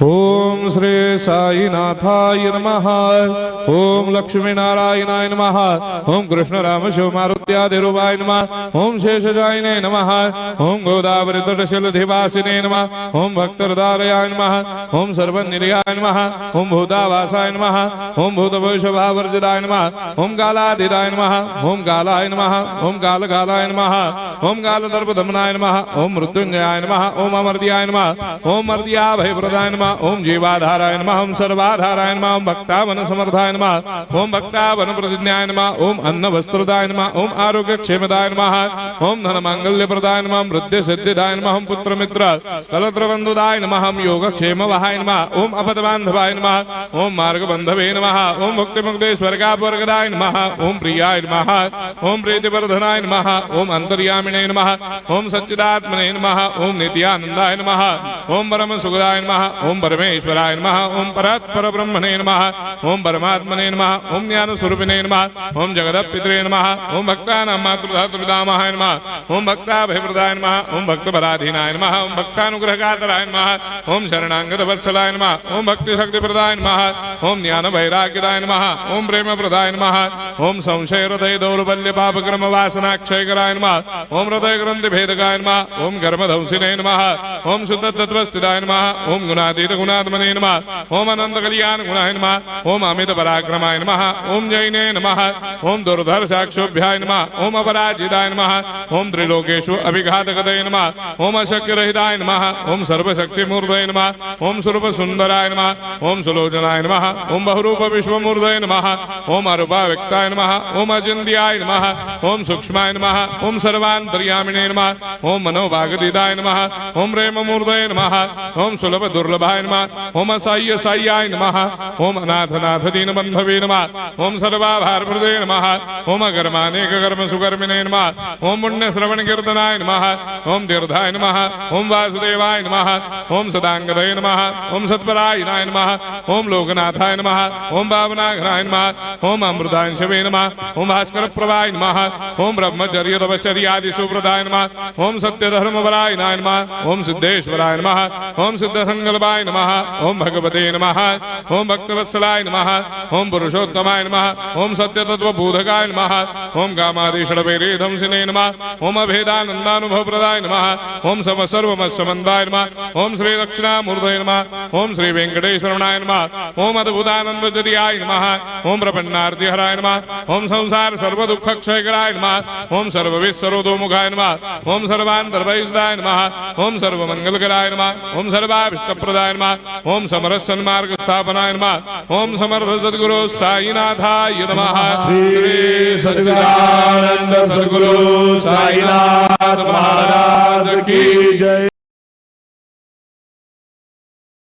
ओम श्री साईनाथाय नमः। ओम लक्ष्मी नारायणाय नमः। ओम कृष्ण राम शिव मारुत्यादिरूपाय नमः। ओम शेषशायिने नमः। ओम गोदावरी तटशिलधिवासिने नमः। ओम भक्तहृदयाय नमः। ओम सर्वनिलयाय नमः। ओम भूतावासाय नमः। ओम भूतभविष्यभावर्जिताय नमः। ओम कालाधीताय नमः। ओम कालाय नमः। ओम कालकालाय नमः। ओम कालदर्पदमनाय नमः। ओम मृत्युंजयाय नमः। ओम अमर्त्याय नमः। ओम मर्त्याभयप्रदाय नमः। ओम जीवाधाराय नमः। ओम सर्वाधाराय नमः। ओम भक्तावन समर्थाय नमः। ओम भक्तावन प्रतिज्ञाय नमः। ओम अन्न वस्त्रदाय नमः। ओम आरोग्य क्षेमदाय नमः। ओम धन मांगल्य प्रदाय नमः। वृद्धि सिद्धिदाय नमः। ओम पुत्र मित्र कलत्र बंधुदाय नमः। ओम योग क्षेम वहाय नमः। ओम अपद बांधवाय नमः। ओम मार्ग बंधवे नमः। ओम मुक्ति मुक्ति स्वर्गापवर्गदाय नमः। ओम प्रियाय नमः। ओम प्रीतिवर्धनाय नमः। ओम अंतर्यामिने नमः। ओम सच्चिदात्मने नमः। ओम नित्यानंदाय नमः। ओम परम सुखदाय नमः। ओम परमेश्वराय नमः। ओम परात्पर ब्रह्मणे नमः। ओम परमात्मने नमः। ओम ज्ञान स्वरूपिणे नमः। ओम जगदपितरे नमः। ओम भक्तानां मातृधातृपितामहाय नमः। ओम भक्ताभयप्रदाय नमः। ओम भक्तपराधीनाय नमः। ओम भक्तानुग्रहकातराय नमः। ओम शरणागत वत्सलाय नमः। ओम भक्ति शक्ति प्रदाय नमः। ओम ज्ञान वैराग्यदाय नमः। ओम प्रेम प्रदाय नमः। ओम संशय हृदय दौर्बल्य पाप कर्म वासना क्षयकराय नमः। ओम हृदय ग्रंथि भेदकाय नमः। ओम कर्मधंसिने नमः। ओम शुद्ध तत्वस्थिताय नमः। ओम गुणातीत गुणात्मने नमः। ओम अनंत कल्याण गुणाय नमः। ओम अमित पराक्रमाय नमः। ओम जैने नमः। ओम दुर्धर साक्षोभ्याय नमः। ओम अपराजिताय नमः। ओम त्रिलोकेषु अभिघातकतये नमः। ओम अशक्य रहिताय नमः। ओम सर्वशक्ति मूर्तये नमः। ओम स्वरूप सुंदराय नमः। ओम सुलोचनाय नमः। ओम बहुरूप विश्वमूर्तये नमः। ओम अरूपाव्यक्ताय नमः। ओम अचिन्त्याय नमः। ओम सूक्ष्माय नमः। ओम सर्वान्तर्यामिने नमः। ओम मनोभागतीताय नमः। ओम प्रेम मूर्तये नमः। ओम सुलभ दुर्लभाय नमः। ओम असाह्य साह्याय नमः। ओम अनाथनाथ दीनबन्धवे नमः। ओम सर्वाभारप्रदे नमः। ओम अकर्मानेक कर्म सुकर्मिणे नमः। ओम पुण्य श्रवण कीर्तनाय नमः। ओम तीर्थाय नमः। ओम वासुदेवाय नमः। ओम सदांगदये नमः। ओम सत्परायणाय नमः। ओम लोकनाथाय नमः। ओम भावनाघनाय नमः। ओम अमृतांशवे नमः। ओम भास्कर प्रभाय नमः। ओम ब्रह्मचर्य तपश्चर्यादि सुप्रदाय नमः। ओम सत्यधर्मपरायणाय नमः। ओम सिद्धेश्वराय नमः। ओम सिद्ध संकल्पाय नमः। ओम भगवते नमः। ओम भक्तवत्सलाय नमः। ओम पुरुषोत्तमाय नमः। ओम सत्यतत्त्वबोधकाय नमः। ओम कामादिषडवैरेधंसिने नमः। ओम अभेदानन्दानुभवप्रदाय नमः। ओम सर्वमस्समन्दाय नमः। ओम श्री दक्षिणामूर्तये नमः। ओम श्री वेंकटेश्वरनाय नमः। ओम अद्भुतानन्दजदियाय नमः। ओम प्रपन्नार्तिहराय नमः। ओम संसार सर्वदुःखक्षयकराय नमः। ओम सर्वविश्वरोधोमुखाय नमः। ओम सर्वान्तर्बहिष्ठाय नमः। ओम सर्वमङ्गलकराय नमः। ओम सर्वाभीष्टप्रदाय नमः। ओम समरस सन्मार्ग स्थापनाय नमः। ओम समर्थ सद्गुरु साईनाथाय नमः। श्री सच्चिदानंद सद्गुरु साईनाथ महाराज की जय।